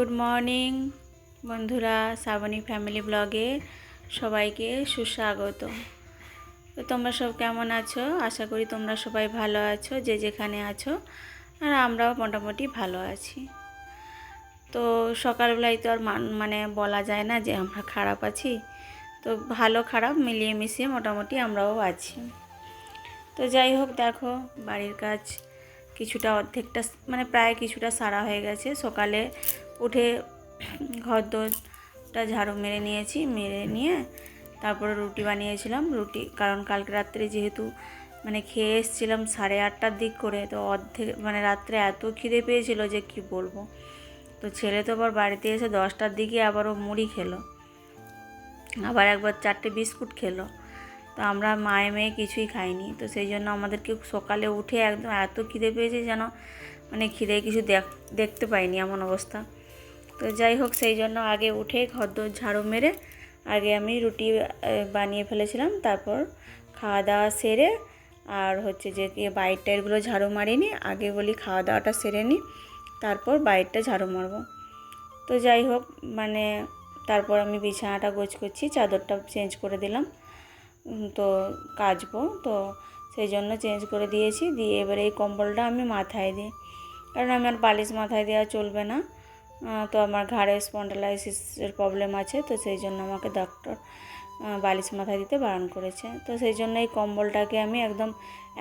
Good morning বন্ধুরা, Shrabani family ব্লগে সবাইকে সুস্বাগত। তো তোমরা সব কেমন আছো? আশা করি তোমরা সবাই ভালো আছো, যে যেখানে আছো। আর আমরাও মোটামুটি ভালো আছি। তো সকালবেলায় তো আর মানে বলা যায় না যে আমরা খারাপ আছি। তো ভালো খারাপ মিলিয়ে মিশিয়ে মোটামুটি আমরাও আছি। তো যাই হোক, দেখো বাড়ির কাজ কিছুটা অর্ধেকটা মানে প্রায় কিছুটা সারা হয়ে গেছে। সকালে উঠে ঘরদোরটা ঝাড়ু মেরে নিয়েছি, মেরে নিয়ে তারপরে রুটি বানিয়েছিলাম। রুটি কারণ কালকে রাত্রে যেহেতু মানে খেয়ে এসেছিলাম 8:30টার দিক করে, তো অর্ধেক মানে রাত্রে এত খিদে পেয়েছিল যে কি বলবো। তো ছেলে তো আবার বাড়িতে এসে 10টার দিকে আবারও মুড়ি খেলো, আবার একবার 4টে বিস্কুট খেলো। তো আমরা মায়ে মেয়ে কিছুই খাইনি। তো সেই জন্য আমাদেরকে সকালে উঠে একদম এত খিদে পেয়েছে যেন মানে খিদে কিছু দেখতে পাইনি, এমন অবস্থা। তো যাই হোক, সেই জন্য আগে উঠে ঘরদোর ঝাড়ু মেরে আগে আমি রুটি বানিয়ে ফেলেছিলাম। তারপর খাওয়া দাওয়া সেরে আর হচ্ছে যে বাইর টাইরগুলো ঝাড়ু মারিনি, আগে বলি খাওয়া দাওয়াটা সেরে নিই, তারপর বাইরটা ঝাড়ু মারবো। তো যাই হোক, মানে তারপর আমি বিছানাটা গোছ করছি, চাদরটা চেঞ্জ করে দিলাম। তো কাচবো, তো সেই জন্য চেঞ্জ করে দিয়েছি। দিয়ে এবারে এই কম্বলটা আমি মাথায় দিই, কারণ আমার বালিশ মাথায় দেওয়া চলবে না। তো আমার ঘাড়ে স্পন্ডালাইসিসের প্রবলেম আছে, তো সেই জন্য আমাকে ডক্টর বালিশ মাথায় দিতে বারণ করেছে। তো সেই জন্য এই কম্বলটাকে আমি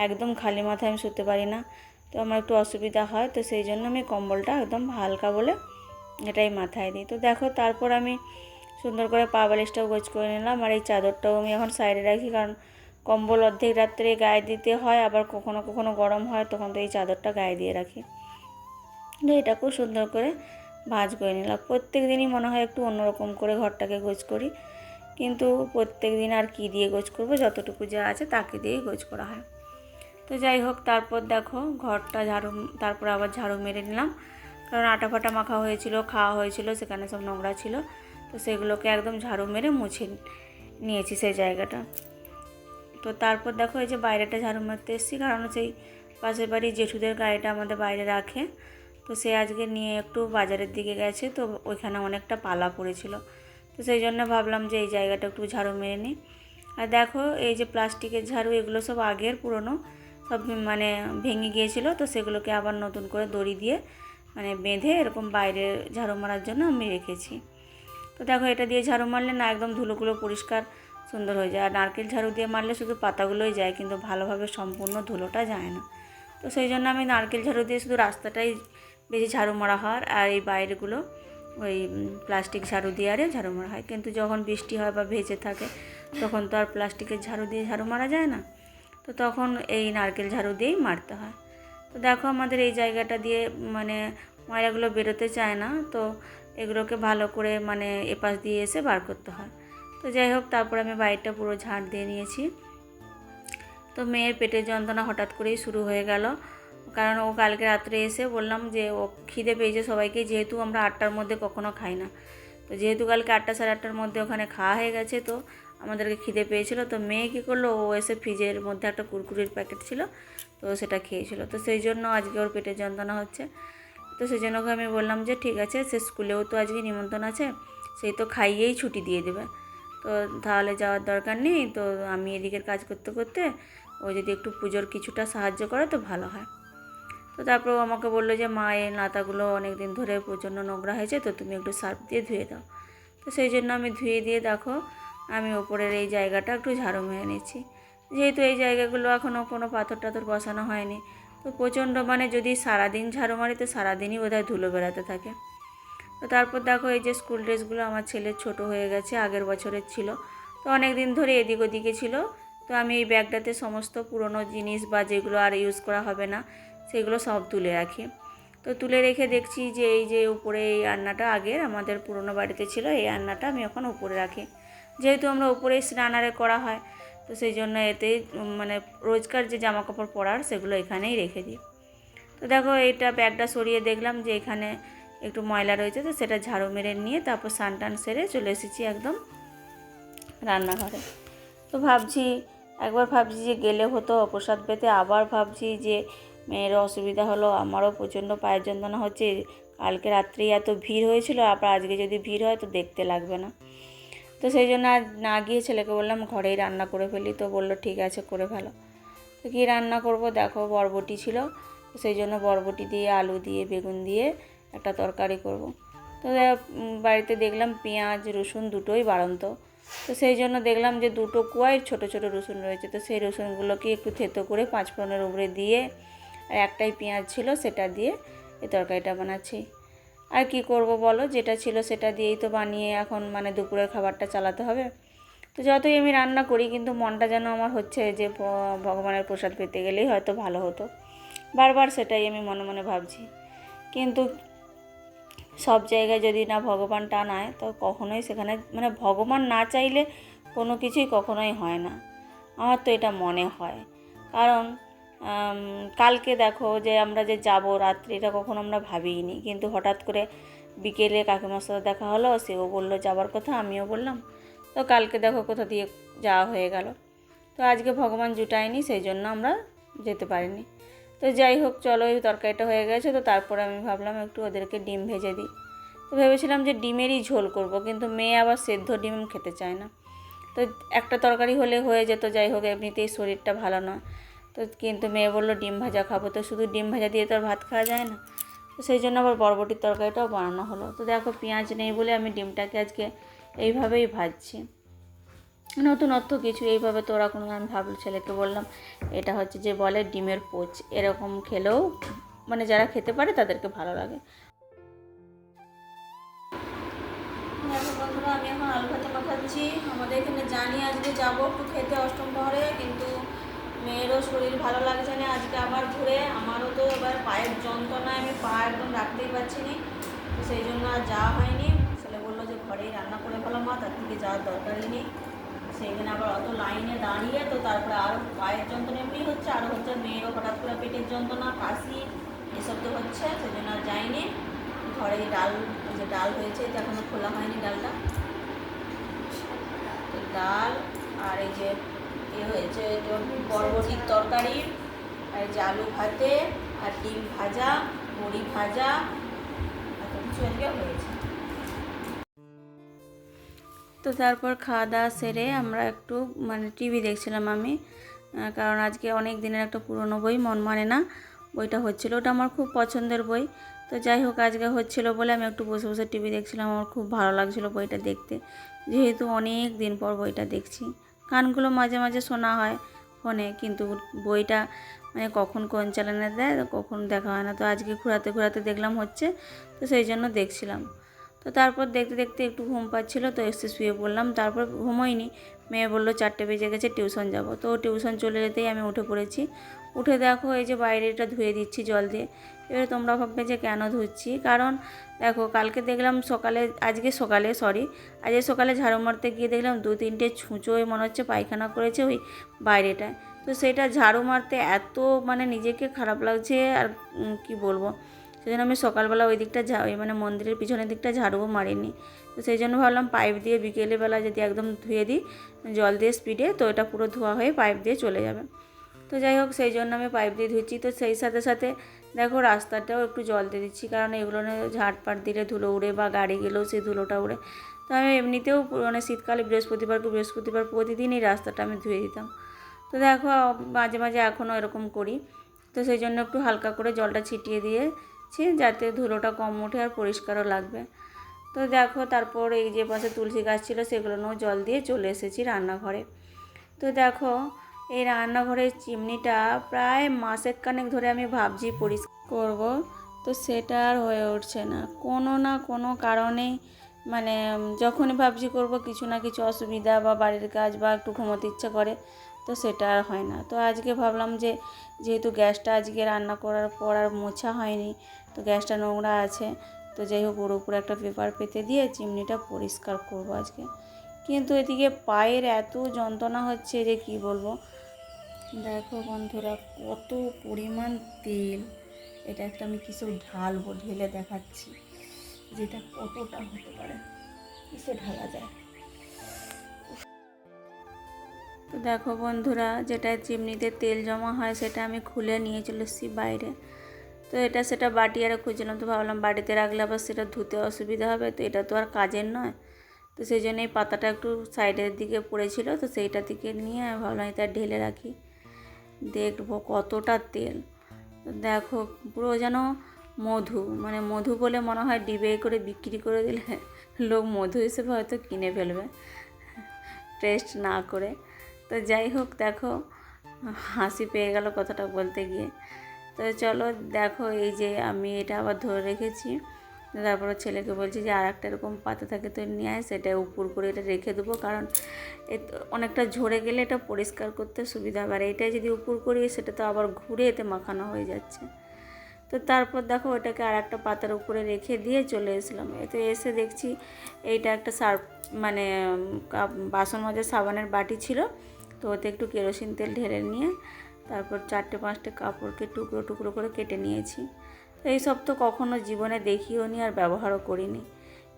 একদম খালি মাথায় আমি শুতে পারি না, তো আমার একটু অসুবিধা হয়। তো সেই জন্য আমি কম্বলটা একদম হালকা বলে এটাই মাথায় দিই। তো দেখো, তারপর আমি সুন্দর করে পা বালিশটাও গোছ করে নিলাম। আর এই চাদরটাও আমি এখন সাইডে রাখি, কারণ কম্বল অর্ধেক রাত্রে গায়ে দিতে হয়, আবার কখনো কখনো গরম হয়, তখন তো এই চাদরটা গায়ে দিয়ে রাখি। এটাকেও সুন্দর করে ভাঁজ করে নিলাম। প্রত্যেক দিনই মনে হয় একটু অন্যরকম করে ঘরটাকে গোছ করি, কিন্তু প্রত্যেক দিন আর কি দিয়ে গোছ করবো, যতটুকু যা আছে তাকে দিয়েই গোছ করা হয়। তো যাই হোক, তারপর দেখো ঘরটা তারপর আবার ঝাড়ু মেরে নিলাম, কারণ আটা ফাটা মাখা হয়েছিল, খাওয়া হয়েছিল, সেখানে সব নোংরা ছিল। তো সেগুলোকে একদম ঝাড়ু মেরে মুছে নিয়েছি সেই জায়গাটা। তো তারপর দেখো, এই যে বাইরেটা ঝাড়ু মারতে এসেছি, কারণ সেই পাশের বাড়ির জেঠুদের গাড়িটা আমাদের বাইরে রাখে। তো সে আজকে নিয়ে একটু বাজারের দিকে গেছে, তো ওইখানে অনেকটা পালা পড়েছিল। তো সেই জন্য ভাবলাম যে এই জায়গাটা একটু ঝাড়ু মেরে নিই। আর দেখো, এই যে প্লাস্টিকের ঝাড়ু, এগুলো সব আগের পুরনো, সব মানে ভেঙে গিয়েছিলো। তো সেগুলোকে আবার নতুন করে দড়ি দিয়ে মানে বেঁধে এরকম বাইরে ঝাড়ু মারার জন্য আমি রেখেছি। তো দেখো, এটা দিয়ে ঝাড়ু মারলে না একদম ধুলোগুলো পরিষ্কার সুন্দর হয়ে যায়। আর নারকেল ঝাড়ু দিয়ে মারলে শুধু পাতাগুলোই যায়, কিন্তু ভালোভাবে সম্পূর্ণ ধুলোটা যায় না। তো সেই জন্য আমি নারকেল ঝাড়ু দিয়ে শুধু রাস্তাটাই বেশি ঝাড়ু মারা হয়, আর এই বাইরেগুলো ওই প্লাস্টিক ঝাড়ু দিয়ে আরে ঝাড়ু মারা হয়। কিন্তু যখন বৃষ্টি হয় বা ভেজে থাকে, তখন তো আর প্লাস্টিকের ঝাড়ু দিয়ে ঝাড়ু মারা যায় না, তো তখন এই নারকেল ঝাড়ু দিয়েই মারতে হয়। তো দেখো, আমাদের এই জায়গাটা দিয়ে মানে ময়লাগুলো বেরোতে চায় না, তো এগুলোকে ভালো করে মানে এপাশ দিয়ে এসে বার করতে হয়। তো যাই হোক, তারপর আমি বাইরটা পুরো ঝাড় দিয়ে নিয়েছি। তো মেয়ের পেটের যন্ত্রণা হঠাৎ করেই শুরু হয়ে গেল, কারণ ও কালকে রাত্রে এসে বললাম যে ও খিদে পেয়েছে সবাইকে, যেহেতু আমরা 8টার মধ্যে কখনো খাই না। তো যেহেতু কালকে 8টা সাড়ে 8টার মধ্যে ওখানে খাওয়া হয়ে গেছে, তো আমাদেরকে খিদে পেয়েছিল। তো মেয়ে কী করলো, ও এসে ফ্রিজের মধ্যে একটা কুরকুরির প্যাকেট ছিল, তো সেটা খেয়েছিল। তো সেই জন্য আজকে ওর পেটের যন্ত্রণা হচ্ছে। তো সেই জন্য আমি বললাম যে ঠিক আছে, সে স্কুলেও তো আজকে নিমন্ত্রণ আছে, সেই তো খাইয়েই ছুটি দিয়ে দেবে, তো তাহলে যাওয়ার দরকার নেই। তো আমি এদিকের কাজ করতে করতে ও যদি একটু পুজোর কিছুটা সাহায্য করে তো ভালো হয়। তো তারপর ও আমাকে বললো যে মা, এই নাতাগুলো অনেক দিন ধরে প্রচণ্ড নোংরা হয়েছে, তো তুমি একটু সার্ফ দিয়ে ধুয়ে দাও। তো সেই জন্য আমি ধুয়ে দিয়ে দেখো, আমি ওপরের এই জায়গাটা একটু ঝাড়ু মেরে নিচ্ছি। যেহেতু এই জায়গাগুলো এখনও কোনো পাথর টাথর বসানো হয়নি, তো প্রচণ্ড মানে যদি সারাদিন ঝাড়ু মারি তো সারাদিনই বোধহয় ধুলো বেড়াতে থাকে। তো তারপর দেখো, এই যে স্কুল ড্রেসগুলো আমার ছেলের ছোট হয়ে গেছে, আগের বছরের ছিল, তো অনেক দিন ধরে এদিক ওদিকে ছিল। তো আমি এই ব্যাগটাতে সমস্ত পুরনো জিনিস বা যেগুলো আর ইউজ করা হবে না সেগুলো সব তুলে রাখি। তো তুলে রেখে দেখছি যে এই যে উপরে এই আলনাটা আগের আমাদের পুরনো বাড়িতে ছিল, এই আলনাটা আমি এখন উপরে রাখি। যেহেতু আমরা উপরে স্নানারে করা হয়, তো সেই জন্য এতেই মানে রোজকার যে জামা কাপড় পরার সেগুলো এখানেই রেখে দিই। তো দেখো, এইটা ব্যাগটা সরিয়ে দেখলাম যে এখানে একটু ময়লা রয়েছে, তো সেটা ঝাড়ু মেরে নিয়ে তারপর স্নান টান সেরে চলে এসেছি একদম রান্নাঘরে। তো একবার ভাবছি যে গেলে হতো প্রসাদ পেতে, আবার ভাবছি যে মেয়েরও অসুবিধা হলো, আমারও প্রচণ্ড পায়ের যন্ত্রণা হচ্ছে, কালকে রাত্রেই এত ভিড় হয়েছিল, আবার আজকে যদি ভিড় হয় তো দেখতে লাগবে না। তো সেই জন্য আজ না গিয়ে ছেলেকে বললাম ঘরেই রান্না করে ফেলি। তো বললো ঠিক আছে করে ফেলো। তো কী রান্না করব দেখো, বরবটি ছিল, তো সেই জন্য বরবটি দিয়ে আলু দিয়ে বেগুন দিয়ে একটা তরকারি করব। তো বাড়িতে দেখলাম পেঁয়াজ রসুন দুটোই বাড়ন্ত, তো সেই জন্য দেখলাম যে দুটো কোয়াই ছোটো ছোটো রসুন রয়েছে, তো সেই রসুনগুলোকে একটু থেতো করে 5 ফোড়নের উপরে দিয়ে, আর একটাই পেঁয়াজ ছিল সেটা দিয়ে এই তরকারিটা বানাচ্ছি। আর কি করব বলো, যেটা ছিল সেটা দিয়েই তো বানিয়ে এখন মানে দুপুরের খাবারটা চালাতে হবে। তো যতই আমি রান্না করি কিন্তু মনটা যেন আমার হচ্ছে যে ভগবানের প্রসাদ পেতে গেলেই হয়তো ভালো হতো, বারবার সেটাই আমি মনে মনে ভাবছি। কিন্তু সব জায়গায় যদি না ভগবান টানায় তো কখনোই সেখানে মানে ভগবান না চাইলে কোনো কিছুই কখনোই হয় না, আমার তো এটা মনে হয়। কারণ কালকে দেখো যে আমরা যে যাব রাত্রে, এটা কখনো আমরা ভাবিনি, কিন্তু হঠাৎ করে বিকেলে কাকিমার সাথে দেখা হলো, সেও বললো যাবার কথা, আমিও বললাম, তো কালকে দেখো কোথা দিয়ে যাওয়া হয়ে গেল। তো আজকে ভগবান জুটায়নি, সেই জন্য আমরা যেতে পারিনি। তো যাই হোক চলো, এই তরকারিটা হয়ে গেছে, তো তারপরে আমি ভাবলাম একটু ওদেরকে ডিম ভেজে দিই। তো ভেবেছিলাম যে ডিমেরই ঝোল করব, কিন্তু মেয়ে আবার সেদ্ধ ডিম খেতে চায় না। তো একটা তরকারি হলে হয়ে যেত, যাই হোক এমনিতেই শরীরটা ভালো নয়। তো কিন্তু মেয়ে বললো ডিম ভাজা খাবো, তো শুধু ডিম ভাজা দিয়ে তো আর ভাত খাওয়া যায় না। তো সেই জন্য আবার বরবটির তরকারিটাও বানানো হলো। তো দেখো পেঁয়াজ নেই বলে আমি ডিমটাকে আজকে এইভাবেই ভাজছি, নতুনত্ব কিছু এইভাবে। তো ওরা কোনো, আমি ভাবল ছেলেকে বললাম এটা হচ্ছে যে বলে ডিমের পোচ, এরকম খেলেও মানে যারা খেতে পারে তাদেরকে ভালো লাগে। বন্ধুরা আমি এখন আলু ভাতে মাখাচ্ছি। আমাদের এখানে জানি আজকে যাবো একটু খেতে অষ্টম প্রহরে, কিন্তু মেয়েরও শরীর ভালো লাগছে না আজকে আবার ঘুরে, আমারও তো এবার পায়ের যন্ত্রণায় আমি পা একদম রাখতেই পারছি না, তো সেই জন্য আর যাওয়া হয়নি। ছেলে বললো যে ঘরেই রান্না করে ফেলো মা, তার থেকে যাওয়ার দরকারই নেই। সেইখানে আবার অত লাইনে দাঁড়িয়ে তো তারপরে আরও পায়ের যন্ত্রণা এমনি হচ্ছে, আরও হচ্ছে মেয়েরও হঠাৎ করে পেটের যন্ত্রণা কাশি এসব তো হচ্ছে, সেই জন্য আর যাইনি। ঘরেই ডাল, যে ডাল হয়েছে এটা এখনও খোলা হয়নি ডালটা, ডাল আর এই যে হয়েছে বরবটির তরকারি, আর এই যে আলু ভাতে আর ডিম ভাজা, বড়ি ভাজা, এত কিছু আজকে হয়েছে। তো তারপর খাওয়া দাওয়া সেরে আমরা একটু মানে টিভি দেখছিলাম আমি, কারণ আজকে অনেক দিনের একটা পুরনো বই মন মানে না বইটা হচ্ছিলো, ওটা আমার খুব পছন্দের বই। তো যাই হোক আজকে হচ্ছিলো বলে আমি একটু বসে বসে টিভি দেখছিলাম, আমার খুব ভালো লাগছিলো বইটা দেখতে, যেহেতু অনেক দিন পর বইটা দেখছি। গানগুলো মাঝে মাঝে শোনা হয় ফোনে, কিন্তু বইটা মানে কখন কোন চ্যানেলে দেয় কখন দেখা হয় না। তো আজকে ঘোরাতে ঘোরাতে দেখলাম হচ্ছে, তো সেই জন্য দেখছিলাম। তো তারপর দেখতে দেখতে একটু ঘুম পাচ্ছিলো, তো এসে শুয়ে পড়লাম। তারপর ঘুমোইনি, মেয়ে বললো 4টে বেজে গেছে টিউশন যাব। তো টিউশন চলে যেতেই আমি উঠে পড়েছি। উঠে দেখো এই যে বাইরেটা ধুয়ে দিচ্ছি জল দিয়ে। এবারে তোমরা ভাববে যে কেন ধুচ্ছি, কারণ দেখো কালকে দেখলাম সকালে, আজকে সকালে ঝাড়ু মারতে গিয়ে দেখলাম 2-3টে ছুঁচোয় মনে হচ্ছে পায়খানা করেছে ওই বাইরেটায়। তো সেটা ঝাড়ু মারতে এত মানে নিজেকে খারাপ লাগছে, আর কি বলবো। সেই জন্য আমি সকালবেলা ওই দিকটা ওই মানে মন্দিরের পিছনের দিকটা ঝাড়ুও মারিনি। তো সেই জন্য ভাবলাম পাইপ দিয়ে বিকেলবেলা যদি একদম ধুয়ে দিই জল দিয়ে স্পিডে, তো এটা পুরো ধোয়া হয়ে পাইপ দিয়ে চলে যাবে। তো যাই হোক সেই জন্য আমি পাইপ দিয়ে ধুচ্ছি। তো সেই সাথে সাথে দেখো রাস্তাটাও একটু জল দিয়ে দিচ্ছি, কারণ এগুলো ঝাড়পাট দিলে ধুলো উড়ে, বা গাড়ি গেলেও সেই ধুলোটা উড়ে। তো আমি এমনিতেও মানে শীতকালে বৃহস্পতিবার প্রতিদিনই রাস্তাটা আমি ধুয়ে দিতাম। তো দেখো মাঝে মাঝে এখনও এরকম করি। তো সেই জন্য একটু হালকা করে জলটা ছিটিয়ে দিয়েছি, যাতে ধুলোটা কম ওঠে আর পরিষ্কারও লাগবে। তো দেখো তারপর এই যে পাশে তুলসী গাছ ছিল সেগুলোও জল দিয়ে চলে এসেছি রান্নাঘরে। তো দেখো এই রান্নাঘরের চিমনিটা প্রায় মাসেক খানেক ধরে আমি ভাবছি পরিষ্কার করব, তো সেটা আর হয়ে উঠছে না কোনো না কোনো কারণেই। মানে যখনই ভাবছি করব কিছু না কিছু অসুবিধা বা বাড়ির কাজ বা একটু ঘুমোতে ইচ্ছা করে, তো সেটা আর হয় না। তো আজকে ভাবলাম যে যেহেতু গ্যাসটা আজকে রান্না করার পর আর মোছা হয়নি, তো গ্যাসটা নোংরা আছে, তো যাই হোক ওর উপরে একটা পেপার পেতে দিয়ে চিমনিটা পরিষ্কার করব আজকে। কিন্তু এদিকে পায়ের এত যন্ত্রণা হচ্ছে যে কি বলবো। দেখো বন্ধুরা কত পরিমাণ তেল, এটা একটা আমি কিছু ঢালবো, ঢেলে দেখাচ্ছি যেটা কতটা হতে পারে, কিসে ঢালা যায়। তো দেখো বন্ধুরা যেটা চিমনিতে তেল জমা হয় সেটা আমি খুলে নিয়ে চলে এসেছি বাইরে। তো তো এটা সেটা বাটি আরে খুঁজছিলাম, তো ভাবলাম বাড়িতে রাখলে আবার সেটা ধুতে অসুবিধা হবে, তো এটা তো আর কাজের নয়। তো সেই জন্য এই পাতাটা একটু সাইডের দিকে পড়েছিল, তো সেইটা থেকে নিয়ে ভাবলাম এটা ঢেলে রাখি। দেখবো কতটা তেল, দেখো পুরো যেন মধু, মানে মধু বলে মনে হয় ডিবে করে বিক্রি করে দিলে লোক মধু হিসেবে হয়তো কিনে ফেলবে টেস্ট না করে। তো যাই হোক, দেখো হাসি পেয়ে গেল কথাটা বলতে গিয়ে। তো চলো দেখো, এই যে আমি এটা আবার ধরে রেখেছি, তারপরে ছেলেকে বলছি যে আর একটা এরকম পাতা থাকে তো নিয়ে আয়, সেটা উপর করে এটা রেখে দেবো, কারণ অনেকটা ঝরে গেলে এটা পরিষ্কার করতে সুবিধা হবে। আর এইটাই যদি উপর করি সেটা তো আবার ঘুরে এতে মাখানো হয়ে যাচ্ছে। তো তারপর দেখো ওটাকে আর একটা পাতার উপরে রেখে দিয়ে চলে এসলাম। এতে এসে দেখছি এইটা একটা মানে বাসন মাজার সাবানের বাটি ছিল, তো ওতে একটু কেরোসিন তেল ঢেলে নিয়ে তারপর 4-5টা কাপড়কে টুকরো টুকরো করে কেটে নিয়েছি। তো এইসব তো কখনো জীবনে দেখিও নি আর ব্যবহারও করিনি,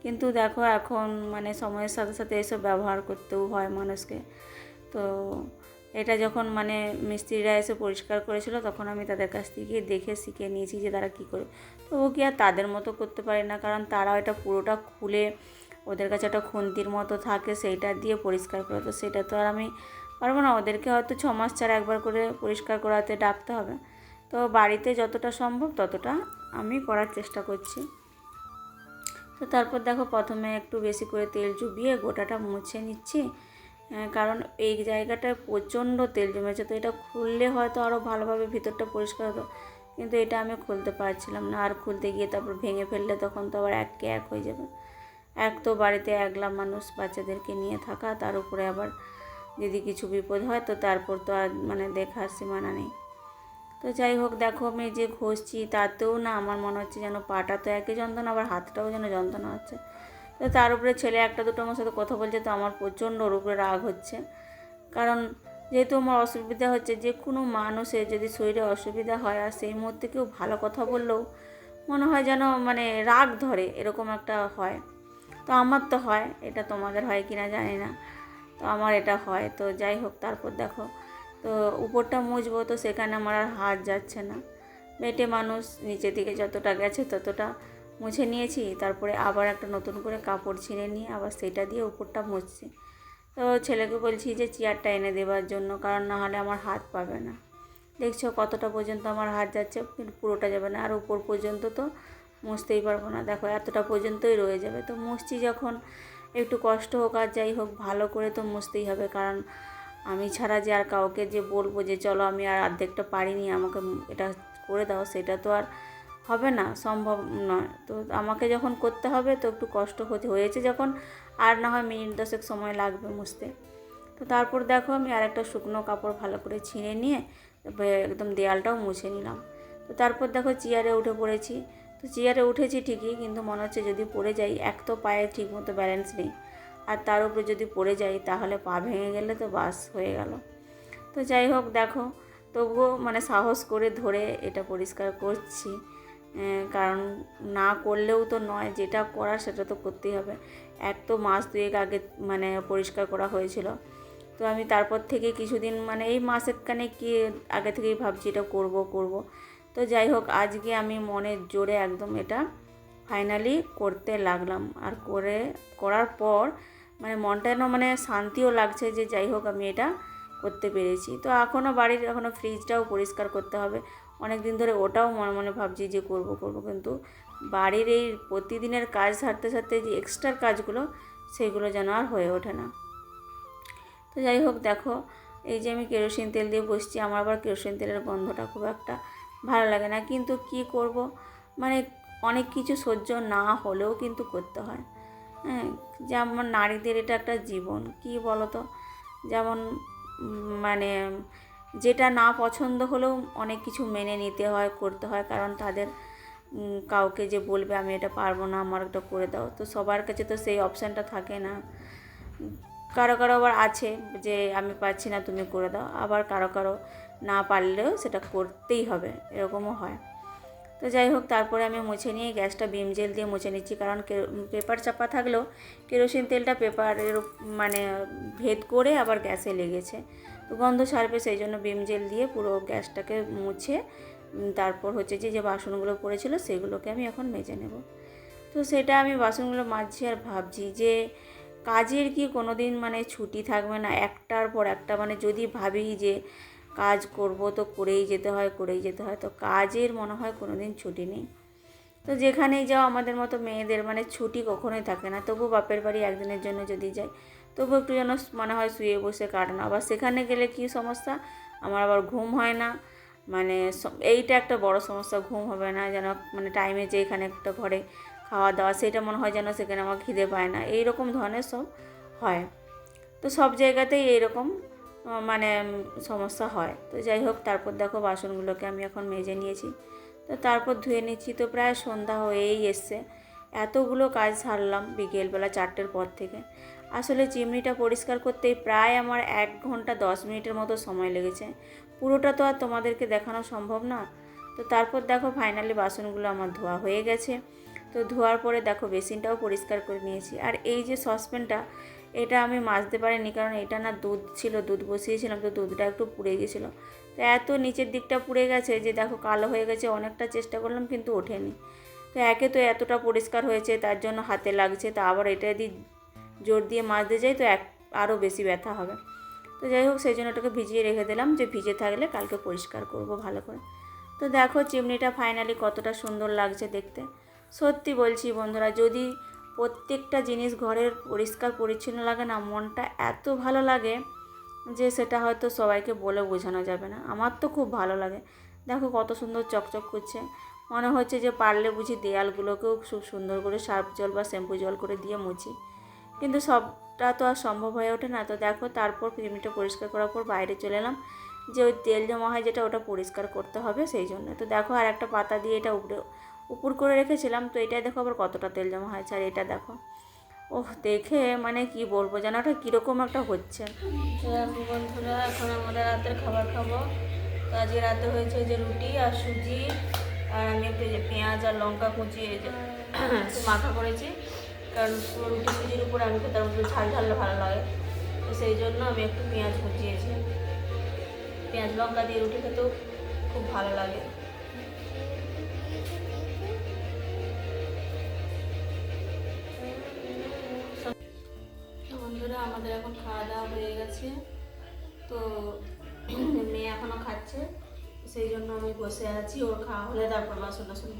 কিন্তু দেখো এখন মানে সময়ের সাথে সাথে এসব ব্যবহার করতেও হয় মানুষকে। তো এটা যখন মানে মিস্ত্রিরা এসে পরিষ্কার করেছিল, তখন আমি তাদের কাছ থেকে দেখে শিখে নিয়েছি যে তারা কী করে। তো ও কি আর তাদের মতো করতে পারে না, কারণ তারা এটা পুরোটা খুলে ওদের কাছে একটা খুন্তির মতো থাকে, সেইটা দিয়ে পরিষ্কার করে। তো সেটা তো আর আমি পারবো না, ওদেরকে হয়তো 6 মাস ছাড়া একবার করে পরিষ্কার করাতে ডাকতে হবে। তো বাড়িতে যতটা সম্ভব ততটা আমি করার চেষ্টা করছি। তো তারপর দেখো প্রথমে একটু বেশি করে তেল চুবিয়ে গোটাটা মুছে নিচ্ছি, কারণ এই জায়গাটায় প্রচণ্ড তেল জমেছে। তো এটা খুললে হয়তো আরও ভালোভাবে ভিতরটা পরিষ্কার হতো, কিন্তু এটা আমি খুলতে পারছিলাম না। আর খুলতে গিয়ে তারপর ভেঙে ফেললে তখন তো আবার এককে এক হয়ে যাবে। এক তো বাড়িতে একলা মানুষ, বাচ্চাদেরকে নিয়ে থাকা, তার উপরে আবার যদি কিছু বিপদ হয় তো তারপর তো আর মানে দেখার সীমানা নেই। তো যাই হোক, দেখো আমি যে ঘষছি তাতেও না আমার মনে হচ্ছে যেন পাটা তো একই যন্ত্রণা, আবার হাতটাও যেন যন্ত্রণা হচ্ছে। তো তার উপরে ছেলে একটা দুটো আমার সাথে কথা বলছে, তো আমার প্রচণ্ড ওর উপরে রাগ হচ্ছে, কারণ যেহেতু আমার অসুবিধা হচ্ছে। যে কোনো মানুষের যদি শরীরে অসুবিধা হয় আর সেই মুহূর্তে কেউ ভালো কথা বললেও মনে হয় যেন মানে রাগ ধরে, এরকম একটা হয়। তো আমার তো হয়, এটা তোমাদের হয় কি না জানি না, তো আমার এটা হয়। তো যাই হোক, তারপর দেখো তো উপরটা মুছবো, তো সেখানে আমার আর হাত যাচ্ছে না। বেটে মানুষ, নিচের দিকে যতটা গেছে ততটা মুছে নিয়েছি, তারপরে আবার একটা নতুন করে কাপড় ছিঁড়ে নিয়ে আবার সেটা দিয়ে উপরটা মুছছি। তো ছেলেকে বলছি যে চেয়ারটা এনে দেওয়ার জন্য, কারণ না হলে আমার হাত পাবে না। দেখছো কতটা পর্যন্ত আমার হাত যাচ্ছে, কিন্তু পুরোটা যাবে না, আর উপর পর্যন্ত তো মুছতেই পারবো না। দেখো এতটা পর্যন্তই রয়ে যাবে। তো মুছছি যখন, একটু কষ্ট হোক আর যাই হোক, ভালো করে তো মুছতেই হবে, কারণ আমি ছাড়া যে আর কাউকে যে বলবো যে চলো আমি আর অর্ধেকটা পারিনি আমাকে এটা করে দাও, সেটা তো আর হবে না, সম্ভব নয়। তো আমাকে যখন করতে হবে তো একটু কষ্ট হয়েছে যখন, আর না হয় মিনিট 10 সময় লাগবে মুছতে। তো তারপর দেখো আমি আরেকটা শুকনো কাপড় ভালো করে ছিঁড়ে নিয়ে একদম দেয়ালটাও মুছে নিলাম। তো তারপর দেখো চেয়ারে উঠে পড়েছি। তো চেয়ারে উঠেছি ঠিকই, কিন্তু মনে হচ্ছে যদি পড়ে যাই, এক তো পায়ে ঠিকমতো ব্যালেন্স নেই, আর তার উপরে যদি পড়ে যাই তাহলে পা ভেঙে গেলে তো বাস হয়ে গেল। তো যাই হোক দেখো, তবুও মানে সাহস করে ধরে এটা পরিষ্কার করছি, কারণ না করলেও তো নয়, যেটা করার সেটা তো করতেই হবে। এক তো মাস 2 আগে মানে পরিষ্কার করা হয়েছিল। তো আমি তারপর থেকে কিছুদিন মানে এই মাসেখানে কি আগে থেকেই ভাবছি এটা করব। তো যাই হোক, আজকে আমি মনের জোরে একদম এটা ফাইনালি করতে লাগলাম। আর করার পর মানে মনটা যেন মানে শান্তিও লাগছে যে যাই হোক আমি এটা করতে পেরেছি। তো এখনও ফ্রিজটাও পরিষ্কার করতে হবে। অনেক দিন ধরে ওটাও মনে মনে ভাবছি যে করব, কিন্তু বাড়ির এই প্রতিদিনের কাজ সারতে সারতে যে এক্সট্রা কাজগুলো সেগুলো যেন আর হয়ে ওঠে না। তো যাই হোক দেখো, এই যে আমি কেরোসিন তেল দিয়ে বসছি, আমার আবার কেরোসিন তেলের গন্ধটা খুব একটা ভালো লাগে না, কিন্তু কি করব, মানে অনেক কিছু সহ্য না হলেও কিন্তু করতে হয়। হ্যাঁ, যেমন নারীদের এটা একটা জীবন, কি বলো তো, যেমন মানে যেটা না পছন্দ হলেও অনেক কিছু মেনে নিতে হয়, করতে হয়, কারণ তাদের কাউকে যে বলবে আমি এটা পারবো না, আমার এটা করে দাও, তো সবার কাছে তো সেই অপশানটা থাকে না। কারো আবার আছে যে আমি পারছি না তুমি করে দাও, আবার কারো না পারলেও সেটা করতেই হবে, এরকমও হয়। তো যাই হোক, তারপরে আমি মুছে নিয়ে গ্যাসটা ভিম জেল দিয়ে মুছে নিচ্ছি, কারণ পেপার চাপা থাকলেও কেরোসিন তেলটা পেপারের মানে ভেদ করে আবার গ্যাসে লেগেছে, তো গন্ধ ছাড়বে, সেই জন্য ভিম জেল দিয়ে পুরো গ্যাসটাকে মুছে তারপর হচ্ছে যে বাসনগুলো পড়েছিল সেগুলোকে আমি এখন মেজে নেব। তো সেটা আমি বাসনগুলো মাজছি আর ভাবছি যে কাজের কি কোনো দিন মানে ছুটি থাকবে না, একটার পর একটা, মানে যদি ভাবি যে কাজ করব তো করেই যেতে হয়, তো কাজের মনে হয় কোনো দিন ছুটি নেই। তো যেখানেই যাও আমাদের মতো মেয়েদের মানে ছুটি কখনোই থাকে না। তবু বাপের বাড়ি একদিনের জন্য যদি যাই তবু একটু যেন মনে হয় শুয়ে বসে কাটানো। আবার সেখানে গেলে কী সমস্যা, আমার আবার ঘুম হয় না, মানে এইটা একটা বড় সমস্যা, ঘুম হবে না, যেন মানে টাইমে যে এখানে একটা ঘরে খাওয়া দাওয়া সেটা মনে হয় যেন সেখানে আমার খিদে পায় না, এই রকম ধরনের সব হয়। তো সব জায়গাতেই এইরকম মানে সমস্যা হয়। তো যাই হোক, তারপর দেখো বাসনগুলোকে আমি এখন মেজে নিয়েছি, তো তারপর ধুয়ে নিচ্ছি। তো প্রায় সন্ধ্যা হয়েই এসছে, এতগুলো কাজ সারলাম বিকেলবেলা 4টের পর থেকে। আসলে চিমনিটা পরিষ্কার করতেই প্রায় আমার 1 ঘন্টা 10 মিনিটের মতো সময় লেগেছে। পুরোটা তো আর তোমাদেরকে দেখানো সম্ভব না। তো তারপর দেখো ফাইনালি বাসনগুলো আমার ধোয়া হয়ে গেছে। তো ধোয়ার পরে দেখো বেসিনটাও পরিষ্কার করে নিয়েছি। আর এই যে সসপ্যানটা, এটা আমি মাজতে পারিনি, কারণ এটা না দুধ ছিল, দুধ বসিয়েছিলাম, তো দুধটা একটু পুড়ে গেছিলো। তো এত নিচের দিকটা পুড়ে গেছে যে দেখো কালো হয়ে গেছে, অনেকটা চেষ্টা করলাম কিন্তু ওঠেনি। তো একে তো এতটা পরিষ্কার হয়েছে তার জন্য হাতে লাগছে, তো আবার এটা যদি জোর দিয়ে মাজতে যাই তো আরও বেশি ব্যথা হবে। তো যাই হোক, সেই জন্য ওটাকে ভিজিয়ে রেখে দিলাম, যে ভিজে থাকলে কালকে পরিষ্কার করব ভালো করে। তো দেখো চিমনিটা ফাইনালি কতটা সুন্দর লাগছে দেখতে। সত্যি বলছি বন্ধুরা, যদি প্রত্যেকটা জিনিস ঘরের পরিষ্কার পরিচ্ছন্ন লাগে না, মনটা এত ভালো লাগে যে সেটা হয়তো সবাইকে বলে বোঝানো যাবে না। আমার তো খুব ভালো লাগে। দেখো কত সুন্দর চকচক করছে, মনে হচ্ছে যে পারলে বুঝি দেয়ালগুলোকেও খুব সুন্দর করে সার্ফ জল বা শ্যাম্পু জল করে দিয়ে মুছি, কিন্তু সবটা তো আর সম্ভব হয়ে ওঠে না। তো দেখো তারপর চিমনিটা পরিষ্কার করার পর বাইরে চলে এলাম, যে ওই তেল জমা হয় যেটা, ওটা পরিষ্কার করতে হবে সেই জন্য। তো দেখো আর একটা পাতা দিয়ে এটা উপর করে রেখেছিলাম, তো এটাই দেখো আবার কতটা তেল জমা হয়েছে। আর এটা দেখো, ওহ দেখে মানে কি বলবো যেন ওটা কীরকম একটা হচ্ছে। তো দেখো বন্ধুরা, এখন আমাদের রাতের খাবার খাবো। তো আজকে রাতে হয়েছে যে রুটি আর সুজি, আর আমি একটু যে পেঁয়াজ আর লঙ্কা কুচিয়ে যে একটু মাখা করেছি, কারণ রুটি সুজির উপরে আমি খেতে একটু ঝাল ঝাললে ভালো লাগে, তো সেই জন্য আমি একটু পেঁয়াজ কুচিয়েছি। পেঁয়াজ লঙ্কা দিয়ে রুটি খেতেও খুব ভালো লাগে। বন্ধুরা, আমাদের এখন খাওয়া দাওয়া হয়ে গেছে, তো মেয়ে এখনও খাচ্ছে, সেই জন্য আমি বসে আছি। ওর খাওয়া হলে তারপর বাসন টাসন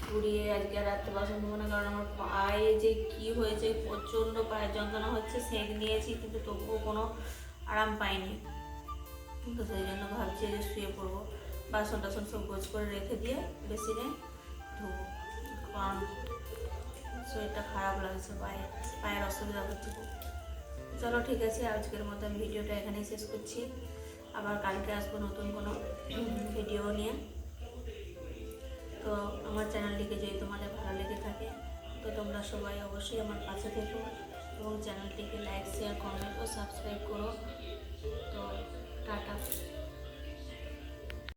ঘুরিয়ে আজকে রাত্রে বাসন ধোবো না, কারণ আমার পায়ে যে কি হয়েছে, প্রচণ্ড পায়ের যন্ত্রণা হচ্ছে। সেঁক নিয়েছি কিন্তু তবুও কোনো আরাম পাইনি, তো সেই জন্য ভাবছি যে শুয়ে পড়বো, বাসন টাসন সব গোছ করে রেখে দিয়ে বেসিনে ধোবো, কারণ শরীরটা খারাপ লাগছে, পায়ের অসুবিধা হচ্ছে খুব। চলো ঠিক আছে, আজকের মতো আমি ভিডিওটা এখানেই শেষ করছি। আবার কালকে আসবো নতুন কোনো ভিডিও নিয়ে। তো আমার চ্যানেলটিকে যদি তোমাদের ভালো লেগে থাকে তো তোমরা সবাই অবশ্যই আমার পাশে থেকো এবং চ্যানেলটিকে লাইক, শেয়ার, কমেন্ট ও সাবস্ক্রাইব করো। তো টাটা।